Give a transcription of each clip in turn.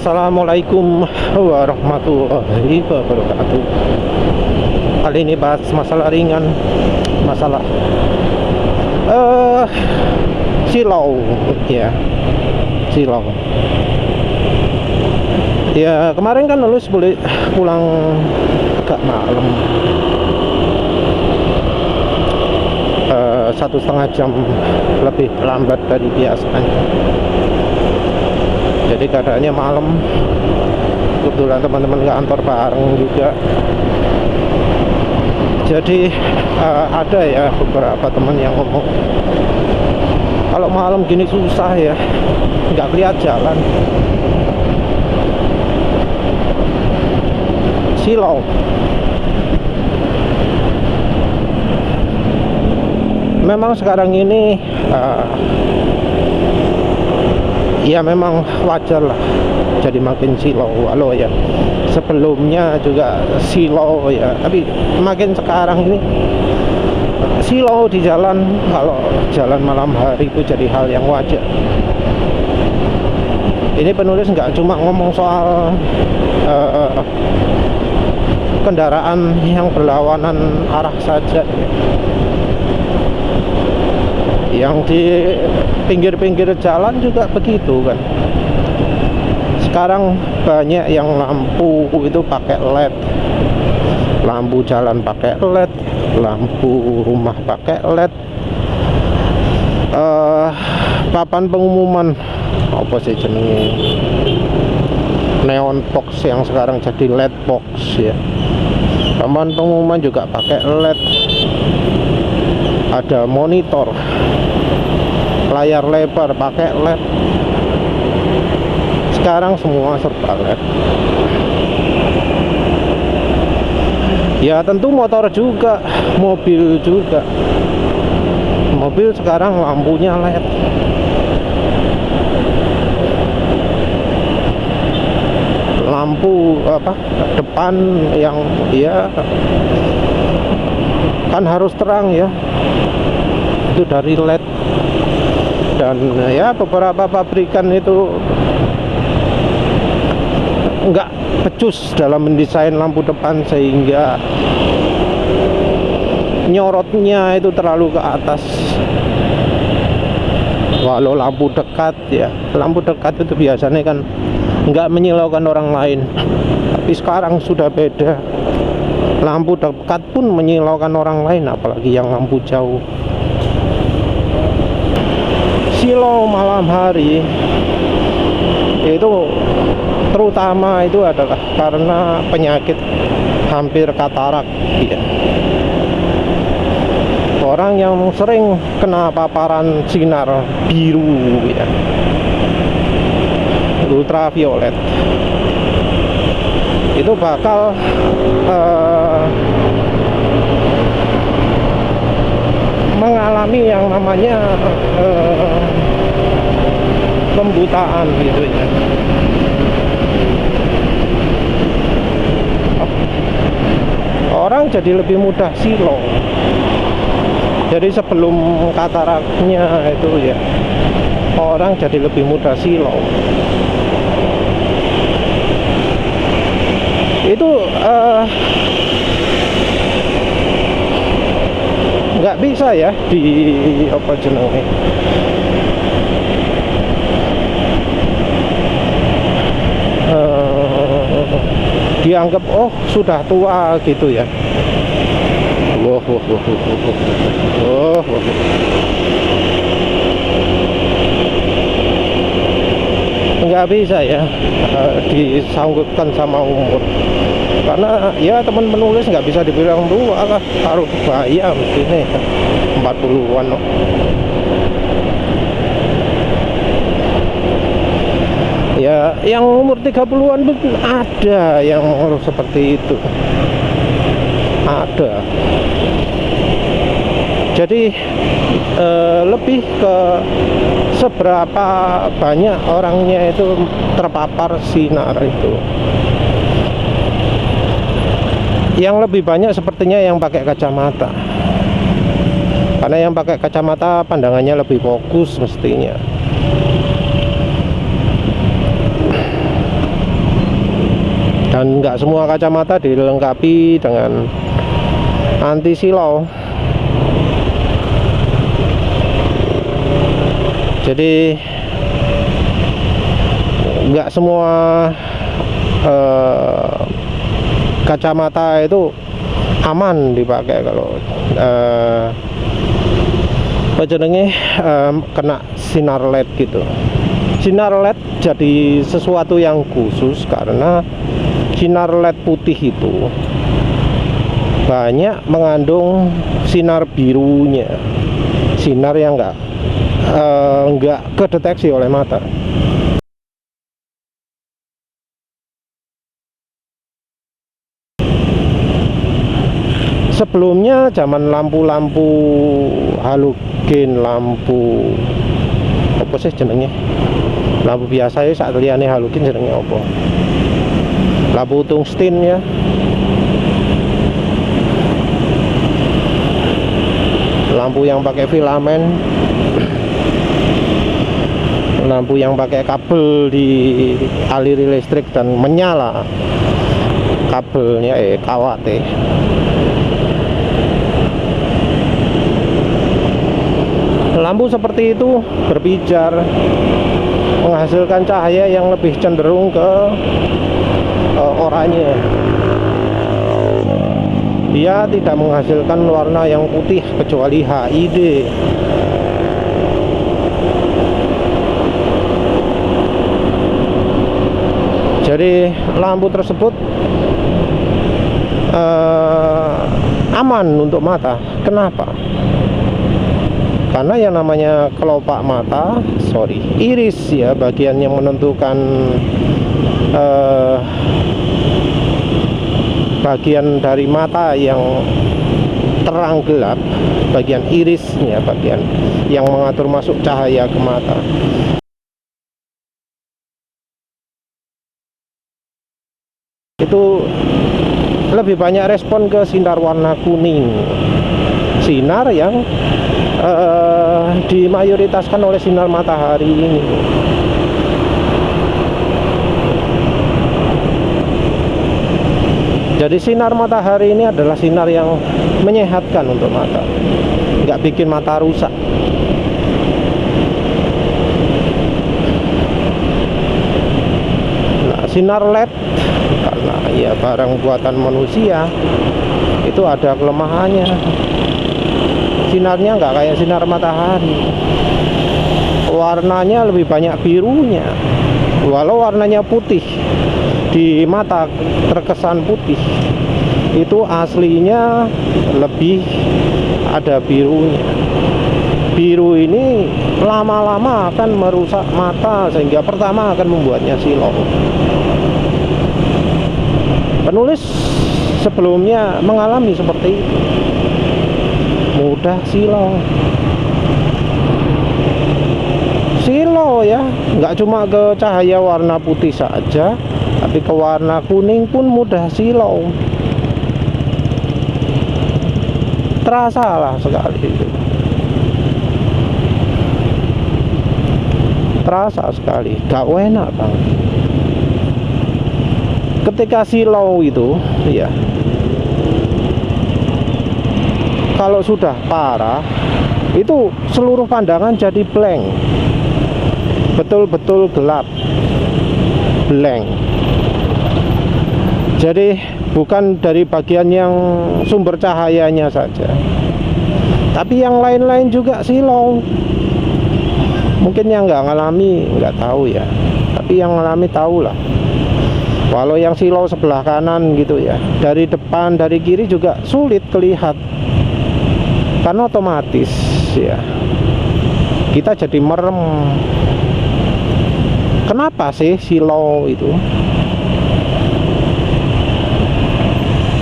Assalamualaikum warahmatullahi wabarakatuh. Kali ini bahas masalah ringan, masalah silau, ya, silau. Ya kemarin kan lulus boleh pulang agak malam, 1,5 jam lebih lambat dari biasanya. Jadi keadaannya malam, kebetulan teman-teman kantor bareng juga. Jadi ada ya beberapa teman yang ngomong kalau malam gini susah ya, nggak lihat jalan, silau. Memang sekarang ini ya memang wajar lah jadi makin silau. Walau ya sebelumnya juga silau ya, tapi makin sekarang ini silau di jalan. Kalau jalan malam hari itu jadi hal yang wajar. Ini penulis nggak cuma ngomong soal kendaraan yang berlawanan arah saja ya. Yang di pinggir-pinggir jalan juga begitu kan. Sekarang banyak yang lampu itu pakai LED, lampu jalan pakai LED, lampu rumah pakai LED, papan pengumuman apa sih jenenge, neon box yang sekarang jadi LED box ya. Papan pengumuman juga pakai LED, ada monitor, layar lebar pakai LED. Sekarang semua serba LED. Ya tentu motor juga, mobil juga. Mobil sekarang lampunya LED. Lampu apa depan yang ya kan harus terang ya, itu dari LED. Dan ya beberapa pabrikan itu enggak becus dalam mendesain lampu depan sehingga nyorotnya itu terlalu ke atas. Walau lampu dekat ya, lampu dekat itu biasanya kan enggak menyilaukan orang lain, tapi sekarang sudah beda. Lampu dekat pun menyilaukan orang lain, apalagi yang lampu jauh. Silau malam hari itu terutama itu adalah karena penyakit hampir katarak ya. Orang yang sering kena paparan sinar biru ya, ultraviolet, itu bakal mengalami yang namanya pembutaan gitu ya. Orang jadi lebih mudah silau. Jadi sebelum kataraknya itu ya, orang jadi lebih mudah silau. Itu nggak bisa ya di apa jenenge, dianggap oh sudah tua gitu ya. Nggak bisa ya disanggutkan sama umur, karena ya teman menulis nggak bisa dibilang tua lah, harus bahaya mestinya 40-an loh. Ya yang umur 30-an pun ada yang umur seperti itu, ada. Jadi lebih ke seberapa banyak orangnya itu terpapar sinar itu. Yang lebih banyak sepertinya yang pakai kacamata, karena yang pakai kacamata pandangannya lebih fokus mestinya. Dan nggak semua kacamata dilengkapi dengan anti silau. Jadi nggak semua kacamata itu aman dipakai kalau kena sinar LED gitu. Sinar LED jadi sesuatu yang khusus karena sinar LED putih itu banyak mengandung sinar birunya, sinar yang enggak kedeteksi oleh mata. Sebelumnya zaman lampu-lampu halogen, lampu apa sih jenenge, lampu biasa ya, saat liyane halogen jenenge apa, lampu tungsten ya, lampu yang pakai filamen, lampu yang pakai kabel dialiri listrik dan menyala kabelnya kawat. Lampu seperti itu berpijar, menghasilkan cahaya yang lebih cenderung ke oranye. Dia tidak menghasilkan warna yang putih kecuali HID. Jadi lampu tersebut aman untuk mata. Kenapa? Karena yang namanya kelopak mata, iris ya, bagian yang menentukan bagian dari mata yang terang gelap, bagian irisnya, bagian yang mengatur masuk cahaya ke mata. Itu lebih banyak respon ke sinar warna kuning, sinar yang dimayoritaskan oleh sinar matahari ini. Jadi sinar matahari ini adalah sinar yang menyehatkan untuk mata, nggak bikin mata rusak. Nah, sinar LED karena ya barang buatan manusia itu ada kelemahannya. Sinarnya nggak kayak sinar matahari, warnanya lebih banyak birunya. Walau warnanya putih, di mata terkesan putih, itu aslinya lebih ada birunya. Biru ini lama-lama akan merusak mata, sehingga pertama akan membuatnya silau. Penulis sebelumnya mengalami seperti itu, mudah silau ya, nggak cuma ke cahaya warna putih saja, tapi ke warna kuning pun mudah silau. Terasa lah sekali itu, terasa sekali, gak enak bang. Ketika silau itu ya, kalau sudah parah itu seluruh pandangan jadi blank, betul-betul gelap, blank. Jadi bukan dari bagian yang sumber cahayanya saja, tapi yang lain-lain juga silau. Mungkin yang nggak ngalami nggak tahu ya, tapi yang ngalami tahu lah. Walau yang silau sebelah kanan gitu ya, dari depan, dari kiri juga sulit kelihatan, karena otomatis ya kita jadi merem. Kenapa sih silau itu?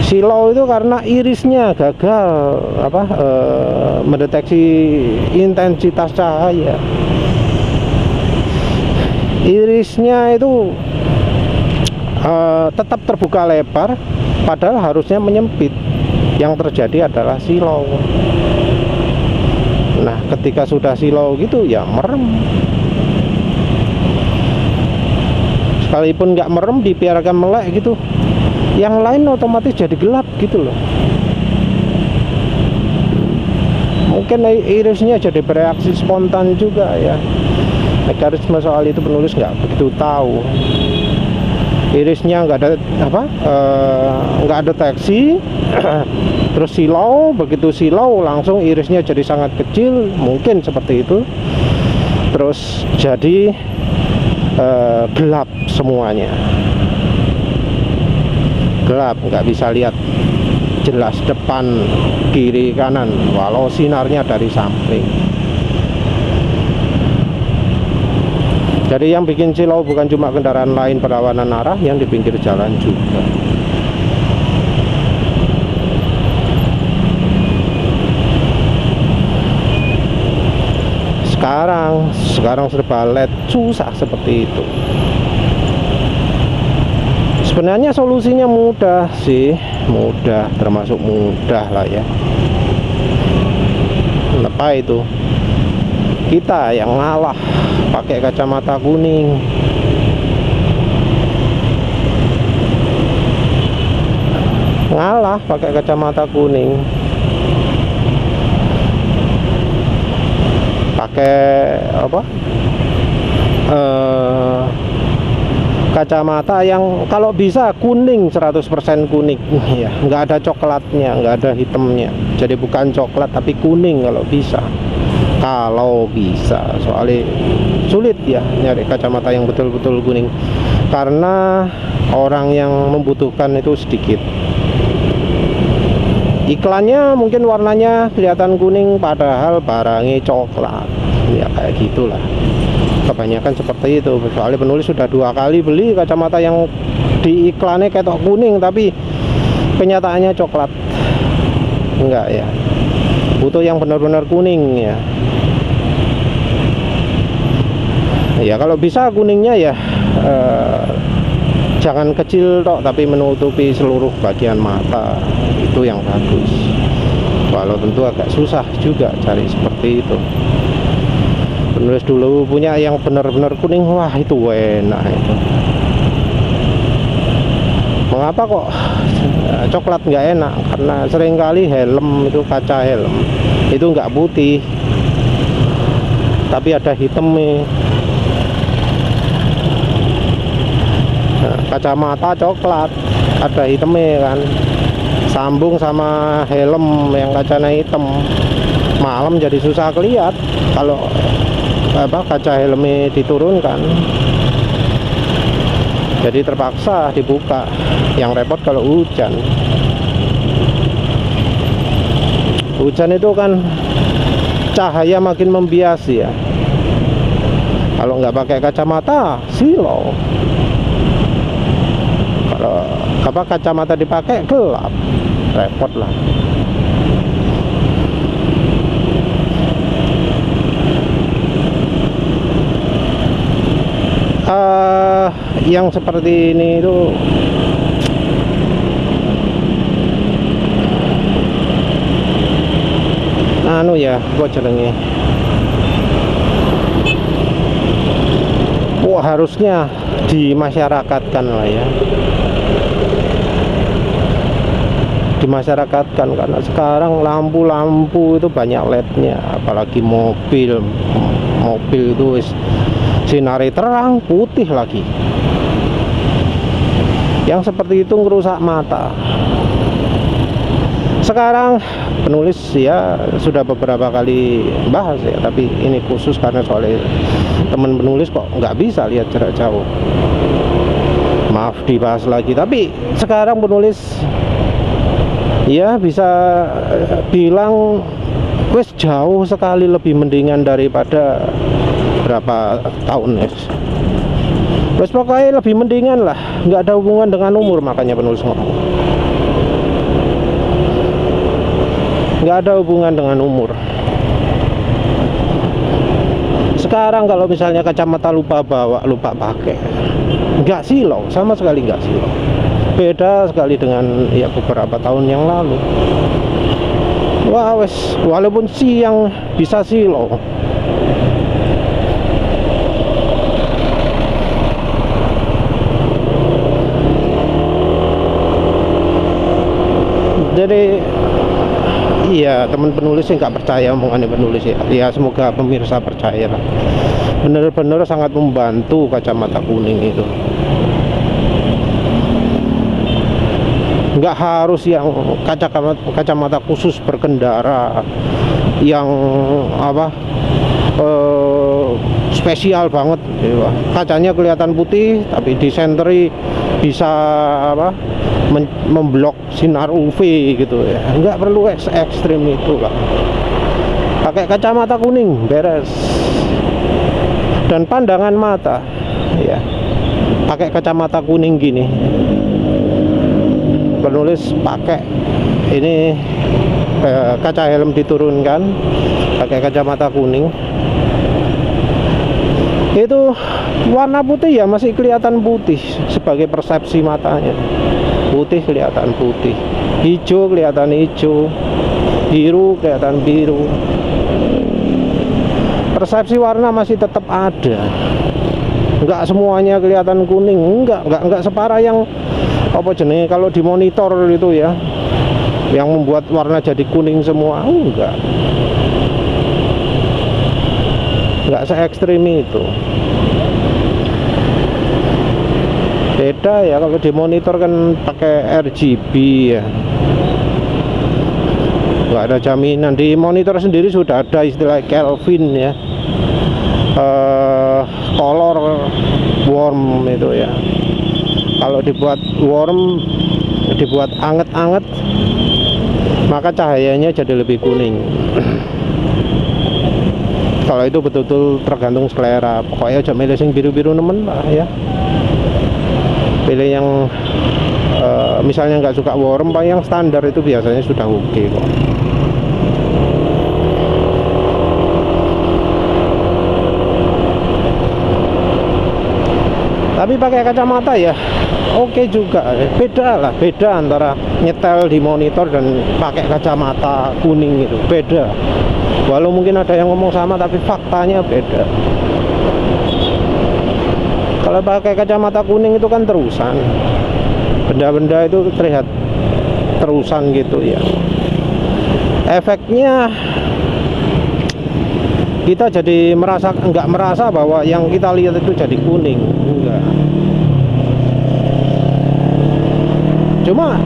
Silau itu karena irisnya gagal mendeteksi intensitas cahaya. Irisnya itu tetap terbuka lebar, padahal harusnya menyempit. Yang terjadi adalah silau. Nah, ketika sudah silau gitu ya merem. Sekalipun nggak merem, dibiarkan melek gitu, yang lain otomatis jadi gelap gitu loh. Mungkin irisnya jadi bereaksi spontan juga ya. Mekanisme soal itu penulis nggak begitu tahu. Irisnya nggak ada nggak deteksi. Terus silau, begitu silau langsung irisnya jadi sangat kecil, mungkin seperti itu. Terus jadi gelap semuanya, gelap, nggak bisa lihat jelas depan kiri kanan walau sinarnya dari samping. Jadi yang bikin silau bukan cuma kendaraan lain berlawanan arah yang di pinggir jalan juga. Sekarang serba LED, susah seperti itu. Sebenarnya solusinya mudah sih, termasuk mudah lah ya. Apa itu? Kita yang ngalah pakai kacamata kuning. Ngalah pakai kacamata kuning. Pakai kacamata yang kalau bisa kuning, 100% kuning ya, nggak ada coklatnya, nggak ada hitamnya. Jadi bukan coklat tapi kuning kalau bisa, soalnya sulit ya nyari kacamata yang betul-betul kuning karena orang yang membutuhkan itu sedikit. Iklannya mungkin warnanya kelihatan kuning padahal barangnya coklat ya, kayak gitulah kebanyakan seperti itu. Soalnya penulis sudah 2 kali beli kacamata yang di iklannya ketok kuning tapi kenyataannya coklat. Enggak ya, butuh yang benar-benar kuning ya. Ya kalau bisa kuningnya ya jangan kecil tok tapi menutupi seluruh bagian mata, itu yang bagus. Walau tentu agak susah juga cari seperti itu. Penulis dulu punya yang benar-benar kuning, wah itu enak itu. Mengapa kok coklat nggak enak? Karena seringkali helm itu, kaca helm itu nggak putih tapi ada hitamnya. Kacamata coklat ada hitamnya kan, sambung sama helm yang kacanya hitam, malam jadi susah kelihat kalau kaca helmnya diturunkan. Jadi terpaksa dibuka. Yang repot kalau hujan itu kan cahaya makin membias ya. Kalau nggak pakai kacamata silau, kalau kacamata dipakai gelap, repot lah. Yang seperti ini itu ya, kok jenenge, harusnya dimasyarakatkan lah ya, dimasyarakatkan karena sekarang lampu-lampu itu banyak LED-nya, apalagi mobil itu sinari terang putih lagi. Yang seperti itu ngerusak mata. Sekarang penulis ya sudah beberapa kali bahas ya, tapi ini khusus karena soalnya teman penulis kok nggak bisa lihat jarak jauh, maaf dibahas lagi. Tapi sekarang penulis ya bisa bilang wes jauh sekali lebih mendingan daripada berapa tahun wes pokoknya lebih mendingan lah, nggak ada hubungan dengan umur. Makanya penulis ngomong nggak ada hubungan dengan umur. Sekarang kalau misalnya kacamata lupa bawa, lupa pakai, nggak silau, sama sekali nggak silau. Beda sekali dengan ya beberapa tahun yang lalu. Wah wes, walaupun siang bisa silau. ya teman penulis sih nggak percaya omongan penulis ya. Ya semoga pemirsa percaya lah. Bener-bener sangat membantu kacamata kuning itu. Nggak harus yang kacamata khusus berkendara yang apa spesial banget ya. Kacanya kelihatan putih tapi disenteri bisa apa memblok sinar UV gitu ya. Nggak perlu ekstrim itu lah, pakai kacamata kuning beres. Dan pandangan mata ya pakai kacamata kuning gini, penulis pakai ini kaca helm diturunkan, pakai kacamata kuning, itu warna putih ya masih kelihatan putih sebagai persepsi matanya. Putih kelihatan putih, hijau kelihatan hijau, biru kelihatan biru. Persepsi warna masih tetap ada. Enggak semuanya kelihatan kuning, enggak separah yang apa jenenge kalau di monitor itu ya, yang membuat warna jadi kuning semua. Enggak se ekstrim itu. Beda ya kalau di monitor kan pakai RGB ya. Enggak ada jaminan. Di monitor sendiri sudah ada istilah Kelvin ya. Color warm itu ya. Kalau dibuat warm, dibuat anget-anget, maka cahayanya jadi lebih kuning. Kalau itu betul-betul tergantung selera. Pokoknya aja milih yang biru-biru nemen lah ya. Pilih yang misalnya nggak suka warm, yang standar itu biasanya sudah oke kok. Tapi pakai kacamata ya oke juga. Beda antara nyetel di monitor dan pakai kacamata kuning itu beda. Walau mungkin ada yang ngomong sama tapi faktanya beda. Kalau pakai kacamata kuning itu kan terusan, benda-benda itu terlihat terusan gitu ya. Efeknya kita jadi nggak merasa bahwa yang kita lihat itu jadi kuning, enggak. Cuma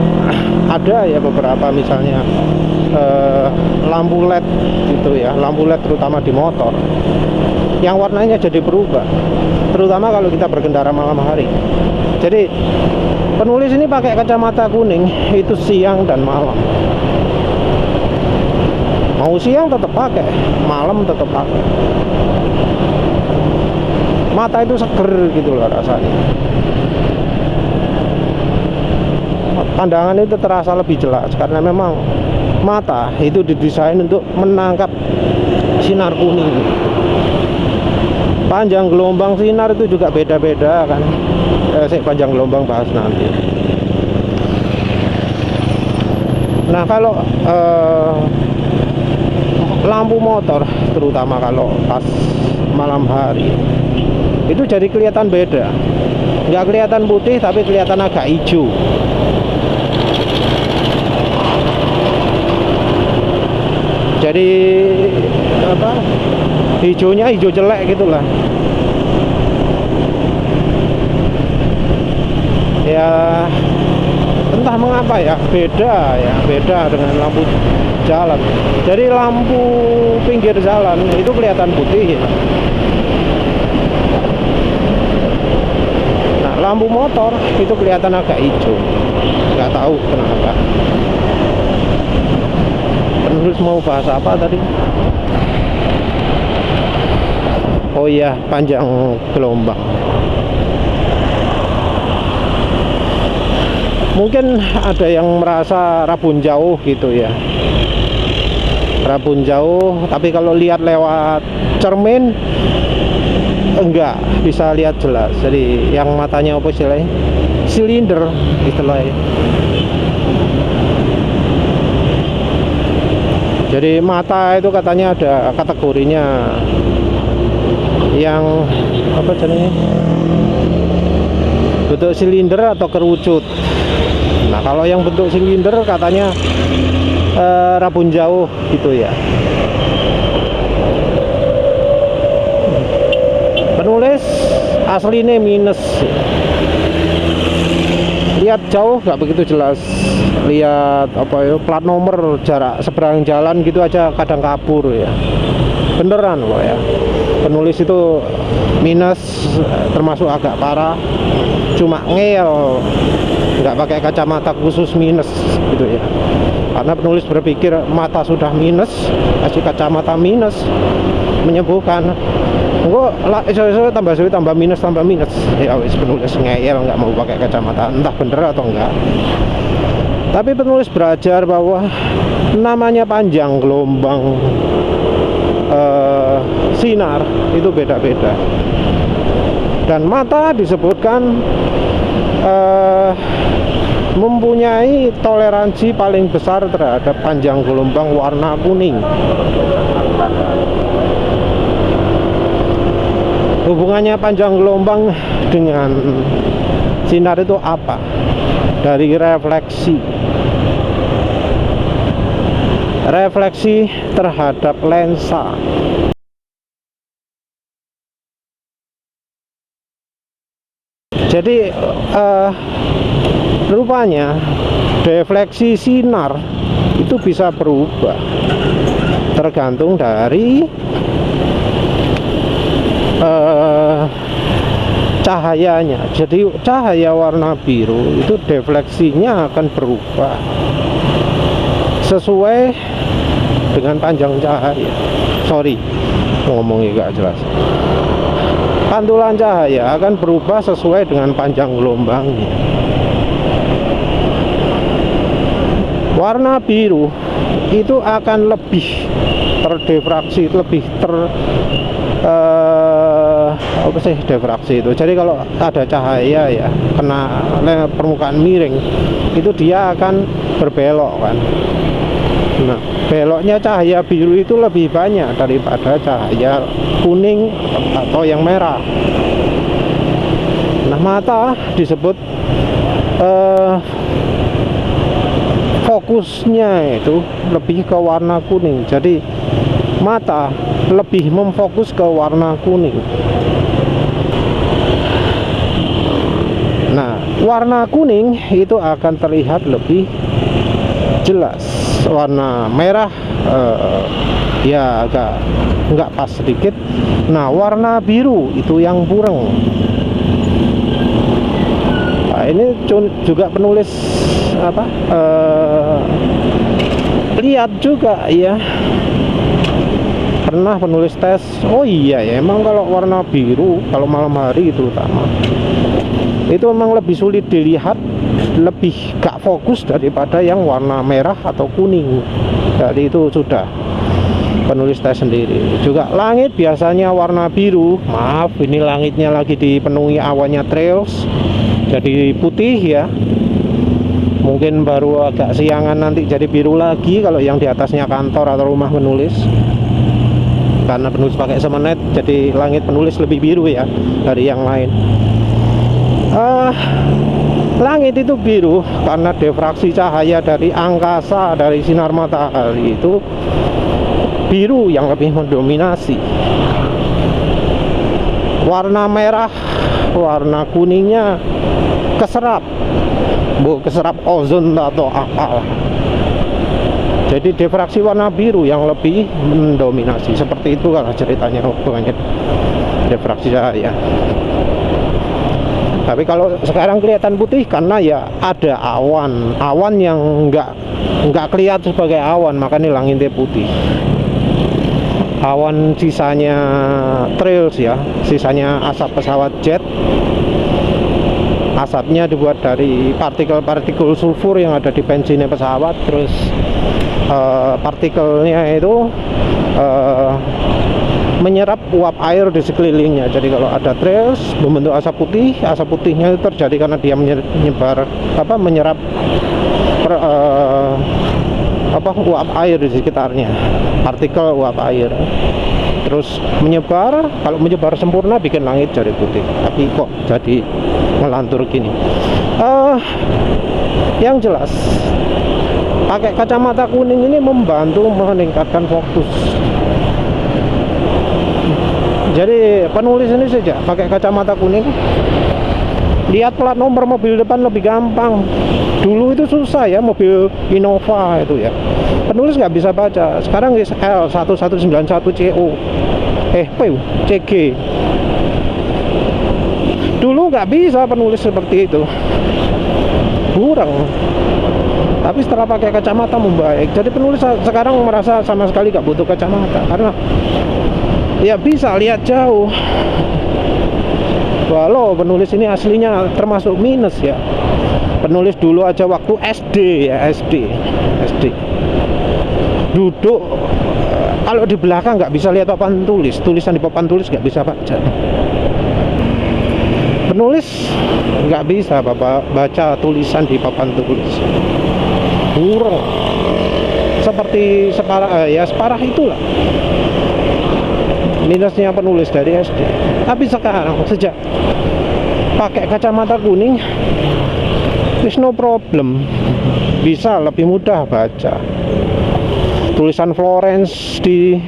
ada ya beberapa misalnya lampu LED gitu ya, lampu LED terutama di motor yang warnanya jadi berubah, terutama kalau kita berkendara malam hari. Jadi penulis ini pakai kacamata kuning itu siang dan malam. Mau siang tetap pakai, malam tetap pakai. Mata itu seger gitu loh rasanya. Pandangan itu terasa lebih jelas karena memang mata itu didesain untuk menangkap sinar kuning. Panjang gelombang sinar itu juga beda-beda kan. Panjang gelombang bahas nanti. Nah kalau lampu motor terutama kalau pas malam hari itu jadi kelihatan beda, nggak kelihatan putih tapi kelihatan agak hijau. Jadi apa, hijaunya hijau jelek gitulah ya. Entah mengapa ya beda dengan lampu jalan. Jadi lampu pinggir jalan itu kelihatan putih ya. Nah lampu motor itu kelihatan agak hijau, nggak tahu kenapa. Penulis mau bahas apa tadi? Oh iya, panjang gelombang. Mungkin ada yang merasa rabun jauh gitu ya, rabun jauh, tapi kalau lihat lewat cermin enggak bisa lihat jelas. Jadi yang matanya apa istilahnya, silinder istilahnya. Jadi mata itu katanya ada kategorinya, yang apa jenisnya, bentuk silinder atau kerucut. Nah kalau yang bentuk silinder katanya rabun jauh gitu ya. Penulis aslinya minus. Lihat jauh nggak begitu jelas. Lihat apa ya, plat nomor, jarak seberang jalan gitu aja kadang kabur ya. Beneran loh ya. Penulis itu minus, termasuk agak parah. Cuma ngeyel, nggak pakai kacamata khusus minus gitu ya. Karena penulis berpikir mata sudah minus, kasih kacamata minus, menyembuhkan. Enggak lah, iso tambah minus ya wis, penulis ngeyel nggak mau pakai kacamata, entah bener atau enggak. Tapi penulis belajar bahwa namanya panjang gelombang sinar itu beda-beda, dan mata disebutkan mempunyai toleransi paling besar terhadap panjang gelombang warna kuning. Hubungannya panjang gelombang dengan sinar itu apa? Dari refleksi terhadap lensa. Jadi rupanya refleksi sinar itu bisa berubah tergantung dari cahayanya. Jadi cahaya warna biru itu defleksinya akan berubah sesuai dengan panjang cahaya. Sorry, ngomongnya gak jelas. Pantulan cahaya akan berubah sesuai dengan panjang gelombangnya. Warna biru itu akan lebih terdifraksi, lebih apa sih diffraksi itu? Jadi kalau ada cahaya ya kena permukaan miring, itu dia akan berbelok kan. Nah, beloknya cahaya biru itu lebih banyak daripada cahaya kuning atau yang merah. Nah, mata disebut fokusnya itu lebih ke warna kuning. Jadi mata lebih memfokus ke warna kuning. Nah, warna kuning itu akan terlihat lebih jelas. Warna merah ya agak nggak pas sedikit. Nah, warna biru itu yang bureng. Nah, ini juga penulis apa lihat juga ya, pernah penulis tes. Oh iya ya, emang kalau warna biru kalau malam hari terutama itu memang lebih sulit dilihat, lebih gak fokus daripada yang warna merah atau kuning. Jadi itu sudah penulis tes sendiri. Juga langit biasanya warna biru. Maaf, ini langitnya lagi dipenuhi awannya trails, jadi putih ya. Mungkin baru agak siangan nanti jadi biru lagi kalau yang di atasnya kantor atau rumah penulis. Karena penulis pakai semenet, jadi langit penulis lebih biru ya dari yang lain. Langit itu biru karena diffraksi cahaya dari angkasa, dari sinar matahari itu biru yang lebih mendominasi. Warna merah, warna kuningnya keserap, keserap ozon atau apalah. Jadi diffraksi warna biru yang lebih mendominasi. Seperti itu kalau ceritanya hubungannya diffraksi cahaya. Tapi kalau sekarang kelihatan putih karena ya ada awan yang nggak kelihatan sebagai awan, makanya langitnya putih. Awan sisanya trails ya, sisanya asap pesawat jet. Asapnya dibuat dari partikel-partikel sulfur yang ada di bensinnya pesawat. Terus partikelnya itu menyerap uap air di sekelilingnya. Jadi kalau ada trails membentuk asap putih, asap putihnya itu terjadi karena dia menyerap uap air di sekitarnya, partikel uap air. Terus menyebar, kalau menyebar sempurna bikin langit jadi putih. Tapi kok jadi melantur gini? Yang jelas pakai kacamata kuning ini membantu meningkatkan fokus. Jadi penulis ini saja pakai kacamata kuning, lihat plat nomor mobil depan lebih gampang. Dulu itu susah ya, mobil Innova itu ya, penulis nggak bisa baca. Sekarang L1191CO CG. Dulu nggak bisa penulis seperti itu, kurang. Tapi setelah pakai kacamata membaik. Jadi penulis sekarang merasa sama sekali nggak butuh kacamata, karena ya bisa lihat jauh. Walau penulis ini aslinya termasuk minus ya. Penulis dulu aja waktu SD ya, SD duduk, kalau di belakang nggak bisa lihat papan tulis, tulisan di papan tulis nggak bisa baca. Penulis nggak bisa baca tulisan di papan tulis, kurang. Seperti separah itulah minusnya penulis dari SD. Tapi sekarang sejak pakai kacamata kuning, there's no problem, bisa lebih mudah baca tulisan Florence di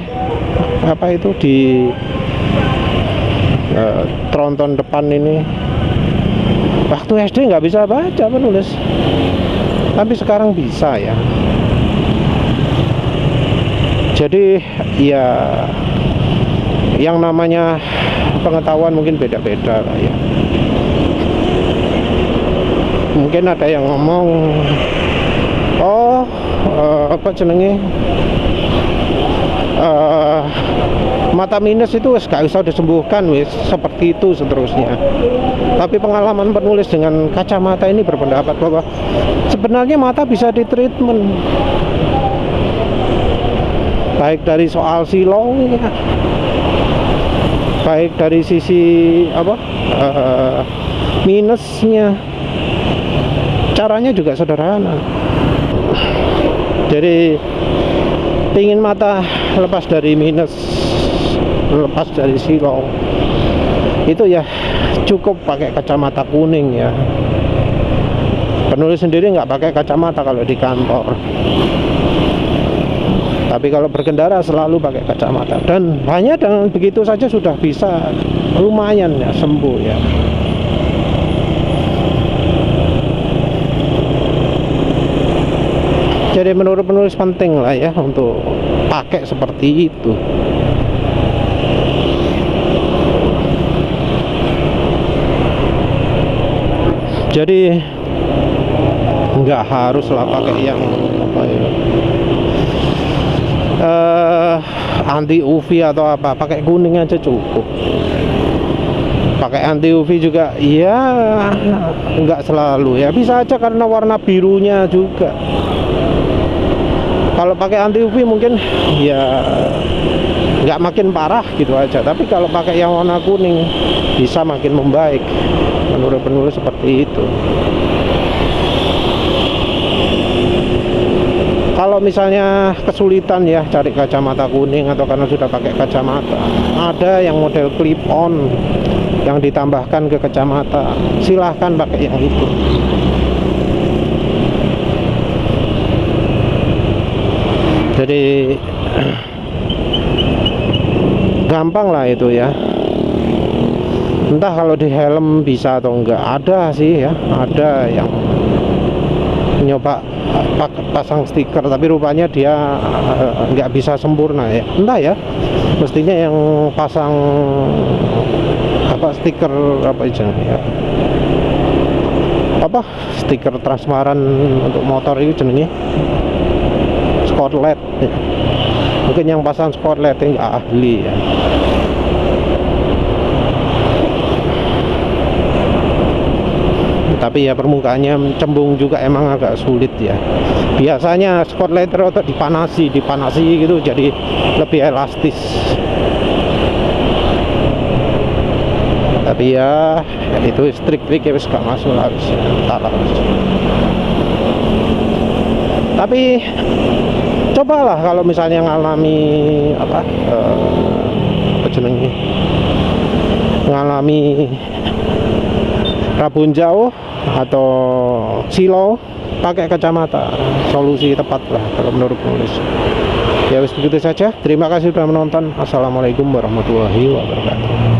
tronton depan ini. Waktu SD nggak bisa baca penulis, tapi sekarang bisa ya. Jadi ya, yang namanya pengetahuan mungkin beda-beda lah ya. Mungkin ada yang ngomong, mata minus itu gak usah disembuhkan wis, seperti itu seterusnya. Tapi pengalaman penulis dengan kacamata ini berpendapat bahwa sebenarnya mata bisa ditreatment, baik dari soal silau ya, baik dari sisi minusnya. Caranya juga sederhana. Jadi pingin mata lepas dari minus, lepas dari silau, itu ya cukup pakai kacamata kuning ya. Penulis sendiri nggak pakai kacamata kalau di kantor, tapi kalau berkendara selalu pakai kacamata. Dan hanya dengan begitu saja sudah bisa lumayan ya sembuh ya. Jadi menurut penulis penting lah ya untuk pakai seperti itu. Jadi nggak haruslah pakai yang anti UV atau apa, pakai kuning aja cukup. Pakai anti UV juga ya nggak selalu ya, bisa aja karena warna birunya juga. Kalau pakai anti UV mungkin ya nggak makin parah gitu aja, tapi kalau pakai yang warna kuning bisa makin membaik. Menurut penulis seperti itu. Kalau misalnya kesulitan ya cari kacamata kuning atau karena sudah pakai kacamata, ada yang model clip on yang ditambahkan ke kacamata, silahkan pakai yang itu. Jadi gampang lah itu ya. Entah kalau di helm bisa atau enggak, ada sih ya, ada yang nyoba pasang stiker tapi rupanya dia nggak bisa sempurna ya. Entah ya, mestinya yang pasang stiker ya, stiker transparan untuk motor itu jenenge spotlight ya. Mungkin yang pasang spotlight yang nggak ahli ya. Tapi ya permukaannya cembung juga, emang agak sulit ya. Biasanya spotlight rotor dipanasi gitu, jadi lebih elastis. Tapi ya itu trik-trik ya, gak masuk harus tapi cobalah kalau misalnya ngalami ngalami rabun jauh, atau silau, pakai kacamata, solusi tepat lah kalau menurut penulis. Ya wis begitu saja, terima kasih sudah menonton. Assalamualaikum warahmatullahi wabarakatuh.